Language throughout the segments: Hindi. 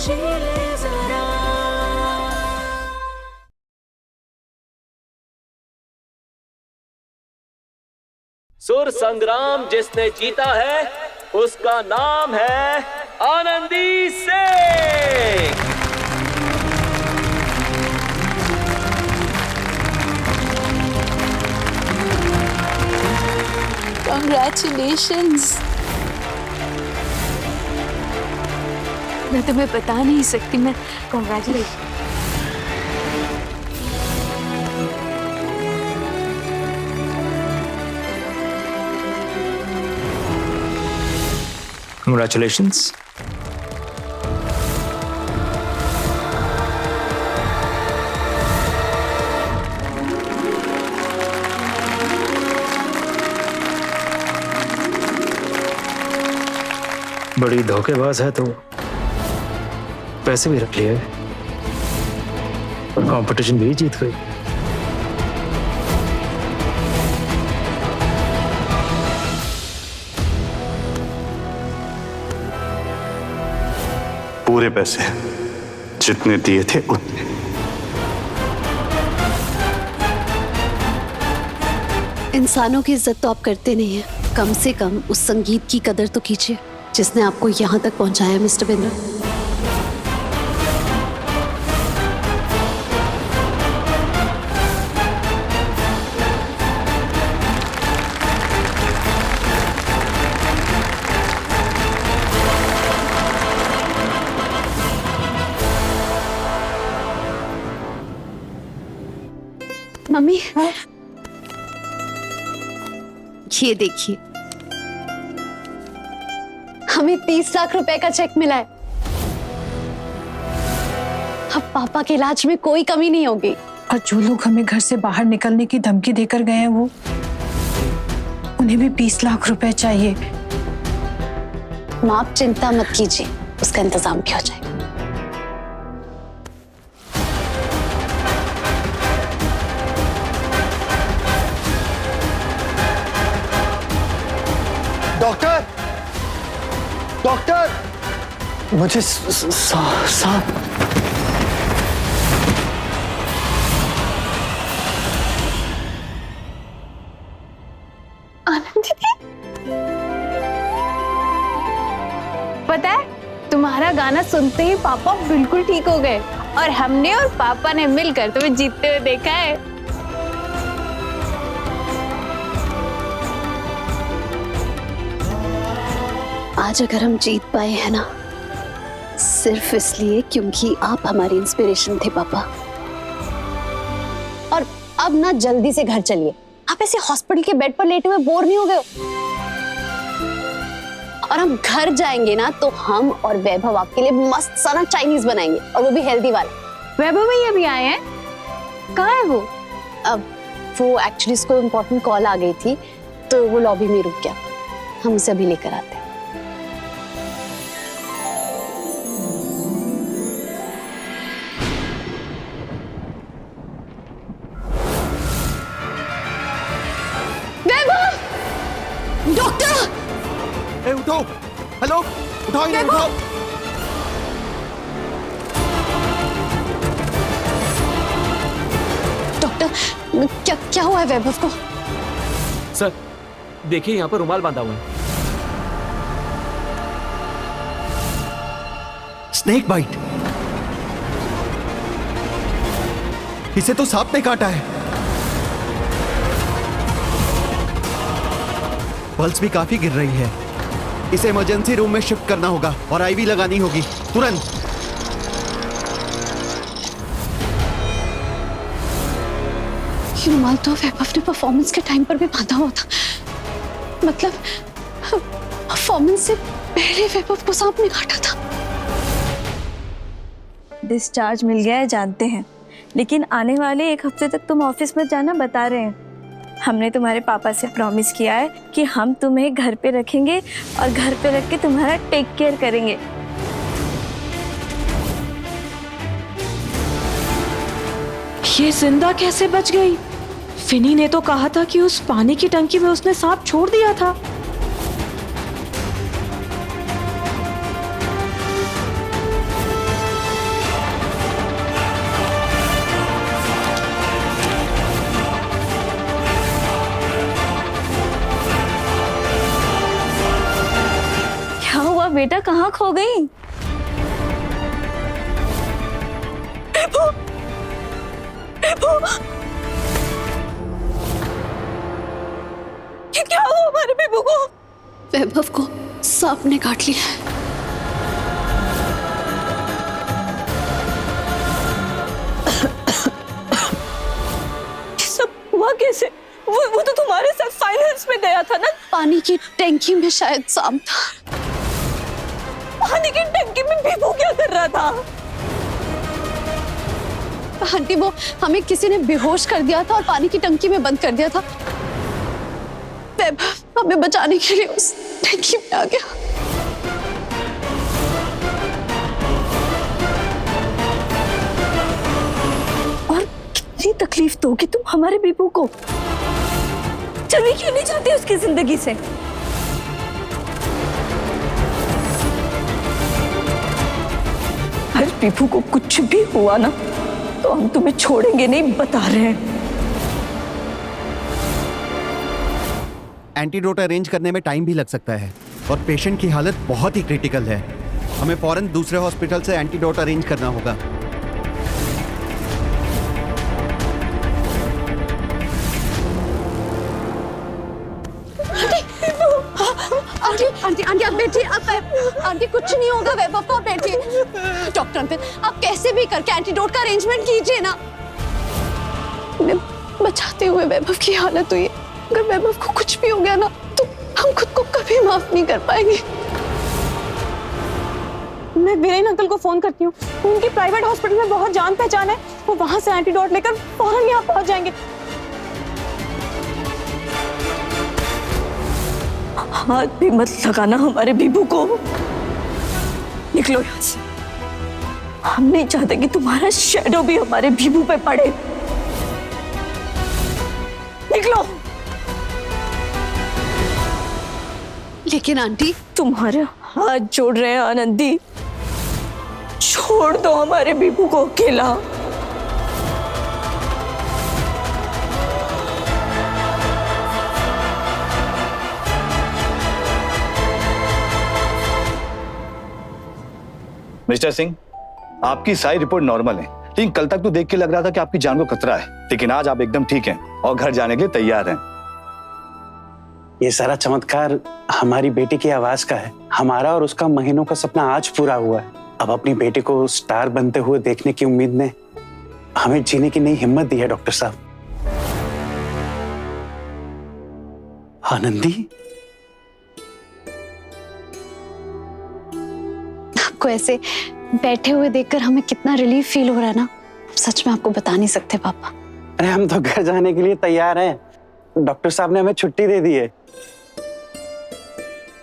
जी ले जरा। सुर संग्राम जिसने जीता है उसका नाम है आनंदी सिंह। Congratulations! मैं तुम्हें बता नहीं सकती। मैं congratulations। Congratulations. बड़ी धोखेबाज है तो पैसे भी रख लिए और कंपटीशन भी जीत गई। पूरे पैसे जितने दिए थे उतने। इंसानों की इज्जत तो आप करते नहीं है, कम से कम उस संगीत की कदर तो कीजिए जिसने आपको यहाँ तक पहुँचाया मिस्टर बिंद्रा। मम्मी, ये देखिए, हमें 30 लाख रुपए का चेक मिला है। अब पापा के इलाज में कोई कमी नहीं होगी। और जो लोग हमें घर से बाहर निकलने की धमकी देकर गए हैं वो, उन्हें भी 20 लाख रुपए चाहिए। माँ, आप चिंता मत कीजिए, उसका इंतजाम भी हो जाएगा। डॉक्टर, डॉक्टर, मुझे सांप। आनंदी दी, पता है तुम्हारा गाना सुनते ही पापा बिल्कुल ठीक हो गए और हमने और पापा ने मिलकर तुम्हें जीतते हुए देखा है। आज अगर हम जीत पाए हैं ना, सिर्फ इसलिए क्योंकि आप हमारी इंस्पिरेशन थे पापा। और अब ना जल्दी से घर चलिए। आप ऐसे हॉस्पिटल के बेड पर लेटे हुए बोर नहीं हो गए हो? और हम घर जाएंगे ना तो हम और वैभव आपके लिए मस्त सा ना चाइनीज बनाएंगे, और वो भी हेल्दी वाला। वैभव भैया भी आए हैं? कहाँ है वो? अब वो एक्चुअली इसको इम्पोर्टेंट कॉल आ गई थी तो वो लॉबी में रुक गया। हम उसे अभी लेकर आते हैं। डॉक्टर! ए, उठो। हेलो, उठाओ इन्हें, उठाओ। डॉक्टर, क्या हुआ है वैभव को? सर देखिए, यहाँ पर रुमाल बांधा हुआ है। Snake bite. इसे तो सांप ने काटा है। पल्स भी काफी गिर रही है। इसे इमरजेंसी रूम में शिफ्ट करना होगा और आईवी लगानी होगी तुरंत। ये रुमाल तो वैभव ने परफॉर्मेंस के टाइम पर भी बांधा हुआ था। मतलब परफॉर्मेंस से पहले वैभव को सांप ने काटा था। डिस्चार्ज मिल गया है जानते हैं, लेकिन आने वाले 1 हफ्ते तक तुम ऑफिस में जाना बता रहे हैं। हमने तुम्हारे पापा से प्रॉमिस किया है कि हम तुम्हें घर पे रखेंगे और घर पे रख के तुम्हारा टेक केयर करेंगे। ये जिंदा कैसे बच गई? फिनी ने तो कहा था कि उस पानी की टंकी में उसने सांप छोड़ दिया था। बेटा कहाँ खो गई? क्या हुआ हमारे बेबू को? वैभव को सांप ने काट लिया है। सब हुआ कैसे? वो तो तुम्हारे साथ फाइनल्स में गया था ना? पानी की टैंकी में शायद सांप था। पानी की टंकी में बेबू क्या कर रहा था? आंटी वो हमें किसी ने बेहोश कर दिया था और पानी की टंकी में बंद कर दिया था। वैभव हमें बचाने के लिए उस टंकी में आ गया। और कितनी तकलीफ दोगी तुम हमारे बेबू को? चली क्यों नहीं चाहती उसकी जिंदगी से? अगर बेबू को कुछ भी हुआ ना तो हम तुम्हें छोड़ेंगे नहीं, बता रहे हैं। एंटीडोट अरेंज करने में टाइम भी लग सकता है और पेशेंट की हालत बहुत ही क्रिटिकल है। हमें फौरन दूसरे हॉस्पिटल से एंटीडोट अरेंज करना होगा। आंटी आंटी आंटी आप बैठिए। आंटी कुछ नहीं होगा वैभव को, आप बैठिए। डॉक्टर अंकल आप कैसे भी करके एंटीडोट का अरेंजमेंट कीजिए ना। उन्हें बचाते हुए वैभव की हालत हुई है। अगर वैभव को कुछ भी हो गया ना तो हम खुद को कभी माफ नहीं कर पाएंगे। मैं वीरेन अंकल को फोन करती हूँ। उनकी प्राइवेट हॉस्पिटल में बहुत जान पहचान है, वो वहां से एंटीडोट लेकर फौरन यहाँ पहुंच जाएंगे। हाथ भी मत लगाना हमारे बीबू को। निकलो यहाँ से। हम नहीं चाहते कि तुम्हारा शैडो भी हमारे बीबू पे पड़े। निकलो। लेकिन आंटी तुम्हारे हाथ जोड़ रहे हैं आनंदी, छोड़ दो हमारे बीबू को अकेला। मिस्टर सिंह, आपकी सारी रिपोर्ट नॉर्मल है, लेकिन कल तक तो देख के लग रहा था कि आपकी जान को खतरा है, लेकिन आज आप एकदम ठीक हैं और घर जाने के लिए तैयार हैं। ये सारा चमत्कार हमारी बेटी की आवाज का है। हमारा और उसका महीनों का सपना आज पूरा हुआ है। अब अपनी बेटी को स्टार बनते हुए देखने की उम्मीद ने हमें जीने की नई हिम्मत दी है डॉक्टर साहब। आनंदी, आपको ऐसे बैठे हुए देखकर हमें कितना रिलीफ फील हो रहा है ना, सच में आपको बता नहीं सकते पापा। अरे हम तो घर जाने के लिए तैयार हैं। डॉक्टर साहब ने हमें छुट्टी दे दी है।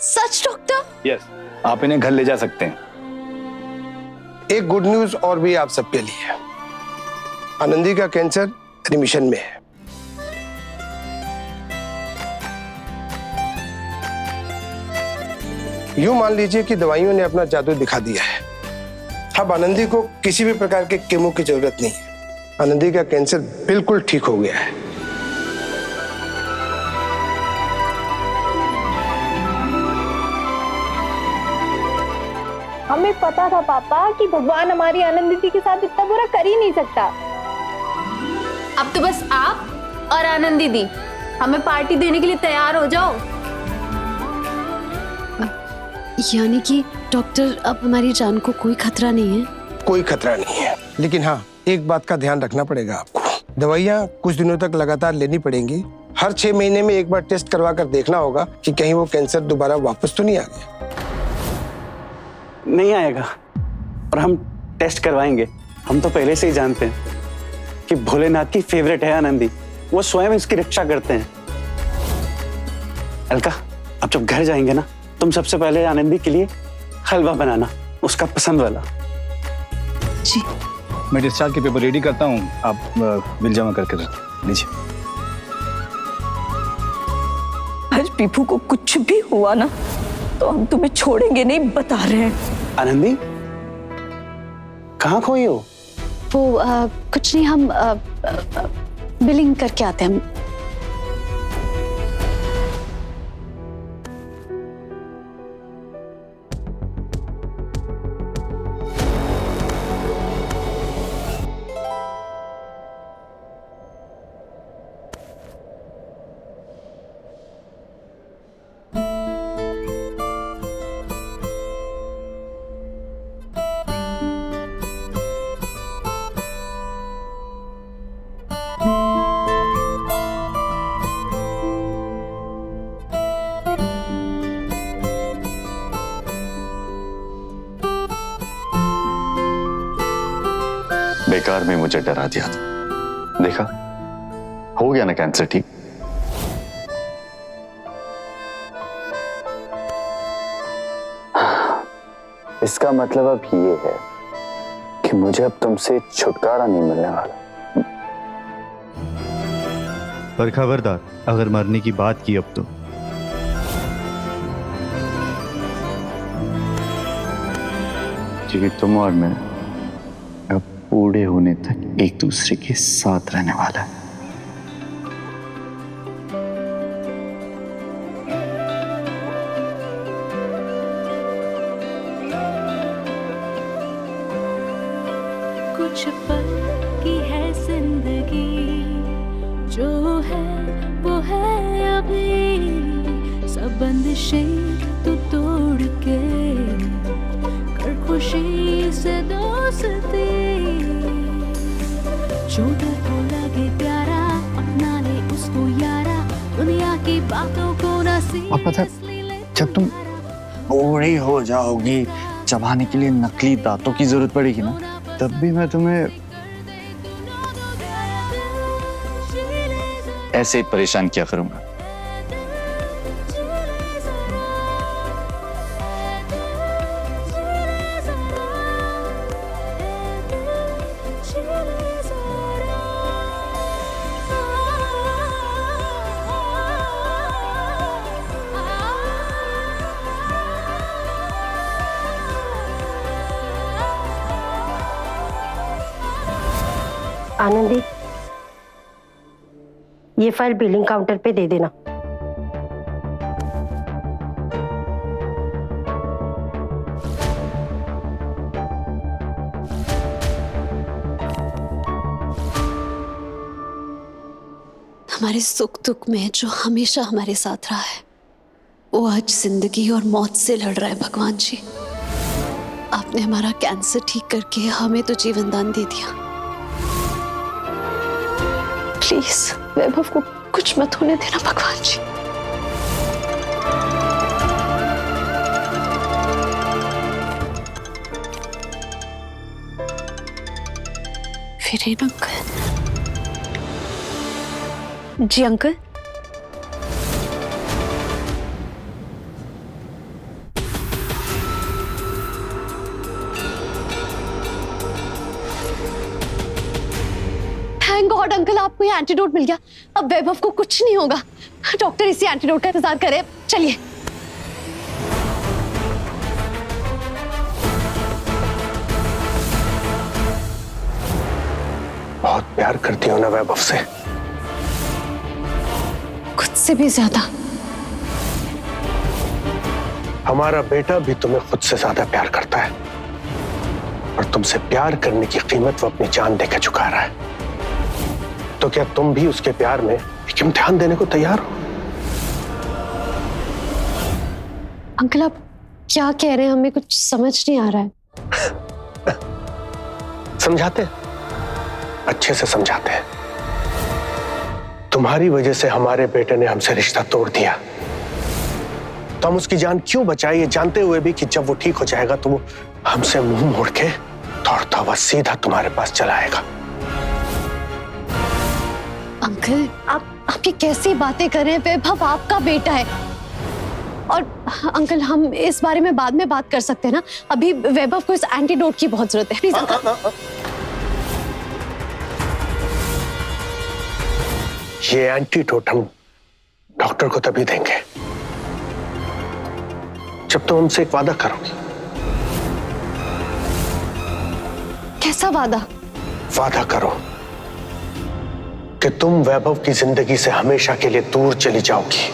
सच डॉक्टर? यस, आप इन्हें घर ले जा सकते हैं। एक गुड न्यूज और भी आप सबके लिए। आनंदी का कैंसर रिमिशन में है। यूं मान लीजिए कि दवाइयों ने अपना जादू दिखा दिया है। अब आनंदी को किसी भी प्रकार के कीमो की जरूरत नहीं है। आनंदी का कैंसर बिल्कुल ठीक हो गया है। हमें पता था पापा कि भगवान हमारी आनंद दीदी के साथ इतना बुरा कर ही नहीं सकता। अब तो बस आप और आनंद दीदी हमें पार्टी देने के लिए तैयार हो जाओ। यानी कि डॉक्टर अब हमारी जान को कोई खतरा नहीं है? कोई खतरा नहीं है, लेकिन हाँ एक बात का ध्यान रखना पड़ेगा आपको। दवाइयाँ कुछ दिनों तक लगातार लेनी पड़ेंगी। हर 6 महीने में एक बार टेस्ट करवा कर देखना होगा कि कहीं वो कैंसर दोबारा वापस तो नहीं आ गया। नहीं आएगा और हम टेस्ट करवाएंगे। हम तो पहले से ही जानते हैं कि भोलेनाथ की फेवरेट है आनंदी। वो स्वयं इसकी रक्षा करते हैं। अलका, अब जब घर जाएंगे ना, तुम सबसे पहले आनंदी के लिए हलवा बनाना, उसका पसंद वाला। जी। मैं डिस्चार्ज के पेपर रेडी करता हूँ, आप बिल जमा करके रख लीजिए। आज पीपू को कुछ भी हुआ ना तो हम तुम्हें छोड़ेंगे नहीं, बता रहे हैं। आनंदी कहाँ खोई हो? वो कुछ नहीं, हम बिलिंग करके आते हैं। बेकार में मुझे डरा दिया था। देखा, हो गया ना कैंसर ठीक। इसका मतलब अब ये है कि मुझे अब तुमसे छुटकारा नहीं मिलने वाला। पर खबरदार, अगर मरने की बात की अब तो। क्योंकि तुम और मैं अब बूढ़े होने तक एक दूसरे के साथ रहने वाला है। कुछ पल की है जिंदगी, जो है वो है अभी। सब बंदिशें तू तोड़ के कर खुशी से दोस्ती। जो दिल को लगे प्यारा, अपना ले उसको यारा। दुनिया की बातों को ना और पता, जब तुम बूढ़ी हो जाओगी, चबाने के लिए नकली दांतों की जरूरत पड़ेगी ना, तब भी मैं तुम्हें ऐसे ही परेशान किया करूंगा। आनंदी, ये फाइल बिलिंग काउंटर पे दे देना। हमारे सुख दुख में जो हमेशा हमारे साथ रहा है, वो आज जिंदगी और मौत से लड़ रहा है। भगवान जी, आपने हमारा कैंसर ठीक करके हमें तो जीवन दान दे दिया। प्लीज वैभव को कुछ मत होने देना भगवान जी। वीरेन अंकल। जी अंकल। थैंक गॉड अंकल, आपको ये एंटीडोट मिल गया। अब वैभव को कुछ नहीं होगा। डॉक्टर इसी एंटीडोट का इंतजार करे। चलिए। बहुत प्यार करती हो ना वैभव से? खुद से भी ज्यादा। हमारा बेटा भी तुम्हें खुद से ज्यादा प्यार करता है, और तुमसे प्यार करने की कीमत वो अपनी जान देकर चुका रहा है। तो क्या तुम भी उसके प्यार में एक इम्तिहान देने को तैयार हो? अंकल आप क्या कह रहे हैं? हमें कुछ समझ नहीं आ रहा है। समझाते हैं, अच्छे से समझाते हैं। तुम्हारी वजह से हमारे बेटे ने हमसे रिश्ता तोड़ दिया, तो हम उसकी जान क्यों बचाए, ये जानते हुए भी कि जब वो ठीक हो जाएगा तो वो हमसे मुंह मोड़ के दौड़ता हुआ सीधा तुम्हारे पास चला आएगा। अंकल आप ये कैसी बातें कर रहे हैं? वैभव आपका बेटा है। और अंकल हम इस बारे में बाद में बात कर सकते हैं ना, अभी वैभव को इस एंटीडोट की बहुत जरूरत है। Please uncle. ये एंटीडोट हम डॉक्टर को तभी देंगे जब तुम हमसे एक वादा करोगी। कैसा वादा? वादा करो कि तुम वैभव की जिंदगी से हमेशा के लिए दूर चली जाओगी।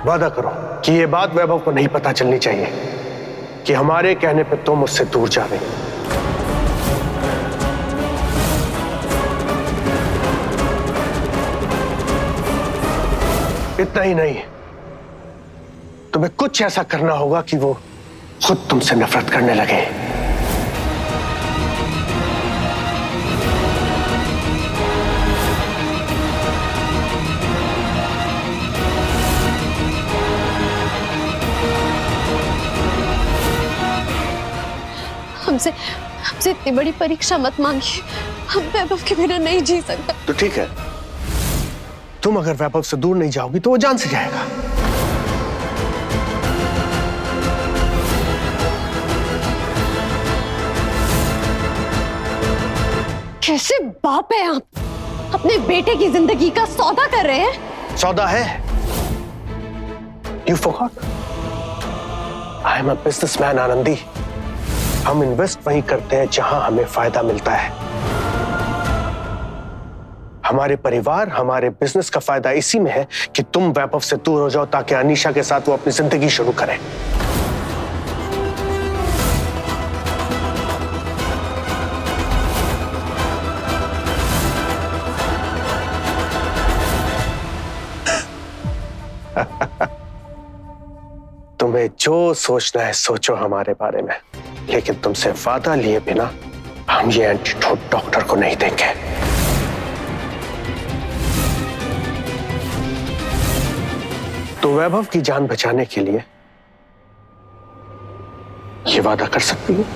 वादा करो कि ये बात वैभव को नहीं पता चलनी चाहिए कि हमारे कहने पे तुम उससे दूर जा रही। इतना ही नहीं, तुम्हें कुछ ऐसा करना होगा कि वो खुद तुमसे नफरत करने लगे। हमसे हमसे इतनी बड़ी परीक्षा मत मांगिए। हम वैभव के बिना नहीं जी सकते। तो ठीक है, तुम अगर वैभव से दूर नहीं जाओगी तो वो जान से जाएगा। कैसे बाप है आप? अपने बेटे की जिंदगी का सौदा कर रहे हैं। सौदा है? You forgot? I am a businessman, Anandi. हम इन्वेस्ट वहीं करते हैं जहां हमें फायदा मिलता है। हमारे परिवार, हमारे बिजनेस का फायदा इसी में है कि तुम वैभव से दूर हो जाओ ताकि अनीशा के साथ वो अपनी जिंदगी शुरू करें। तुम्हें जो सोचना है सोचो हमारे बारे में, लेकिन तुमसे वादा लिए बिना हम ये एंटीडोट डॉक्टर को नहीं देंगे। तो वैभव की जान बचाने के लिए ये वादा कर सकती हूँ?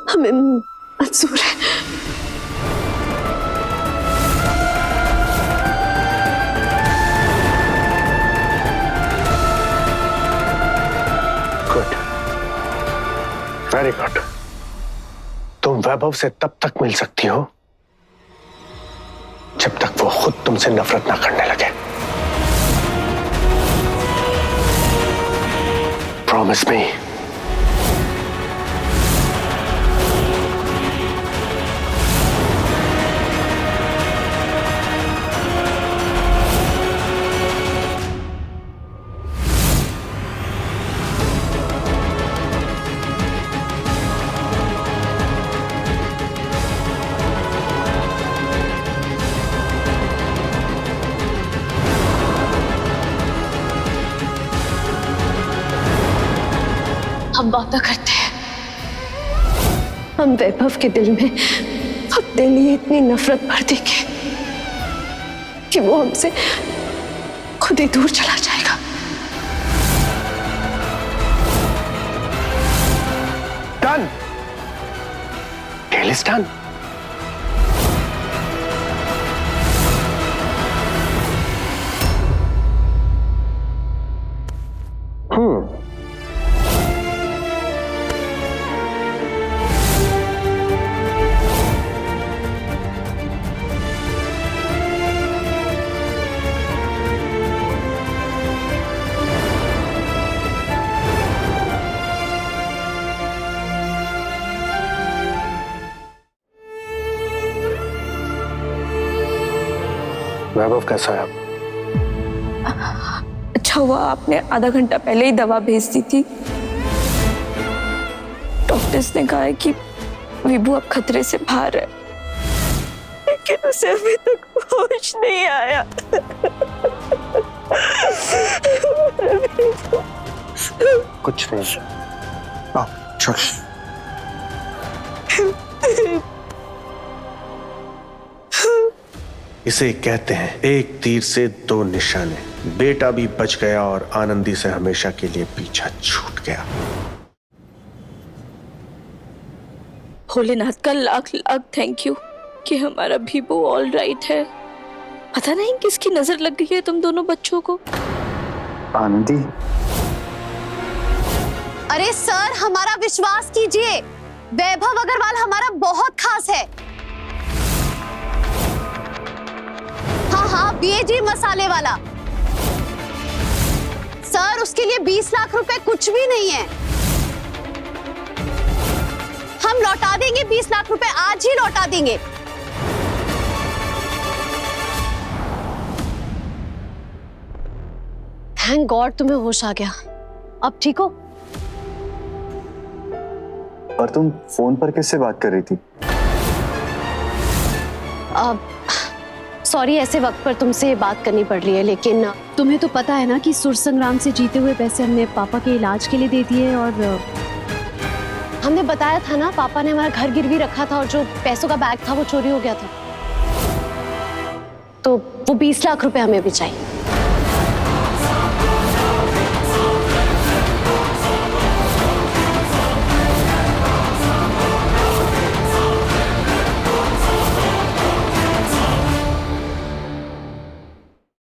हमें मंजूर है। Good, very good. तुम वैभव से तब तक मिल सकती हो जब तक वो खुद तुमसे नफरत ना करने लगे। Promise me. हम वादा करते हैं, हम वैभव के दिल में अपने लिए इतनी नफरत भर देंगे कि वो हमसे खुद ही दूर चला जाएगा। Done, deal is done. Vaibhav कैसा है? अच्छा हुआ आपने आधा घंटा पहले ही दवा भेज दी थी। डॉक्टर्स ने कहा है कि विभू अब खतरे से बाहर है, लेकिन उसे अभी तक होश नहीं आया। कुछ नहीं, आओ चल। इसे कहते हैं एक तीर से दो निशाने। बेटा भी बच गया और आनंदी से हमेशा के लिए पीछा छूट गया। भोलेनाथ का लाख लाख थैंक यू कि हमारा भीबू ऑल राइट है। पता नहीं किसकी नजर लग गई है तुम दोनों बच्चों को। आनंदी, अरे सर, हमारा विश्वास कीजिए, वैभव अग्रवाल हमारा बहुत खास है। हाँ हाँ, बीएजी मसाले वाला। सर उसके लिए 20 लाख रुपए कुछ भी नहीं है। हम लौटा देंगे 20 लाख रुपए, आज ही लौटा देंगे। थैंक गॉड तुम्हें होश आ गया। अब ठीक हो? और तुम फोन पर किससे बात कर रही थी? सॉरी, ऐसे वक्त पर तुमसे बात करनी पड़ रही है, लेकिन तुम्हें तो पता है ना कि सुर संग्राम से जीते हुए पैसे हमने पापा के इलाज के लिए दे दिए, और हमने बताया था ना पापा ने हमारा घर गिरवी रखा था और जो पैसों का बैग था वो चोरी हो गया था, तो वो 20 लाख रुपए हमें भी चाहिए।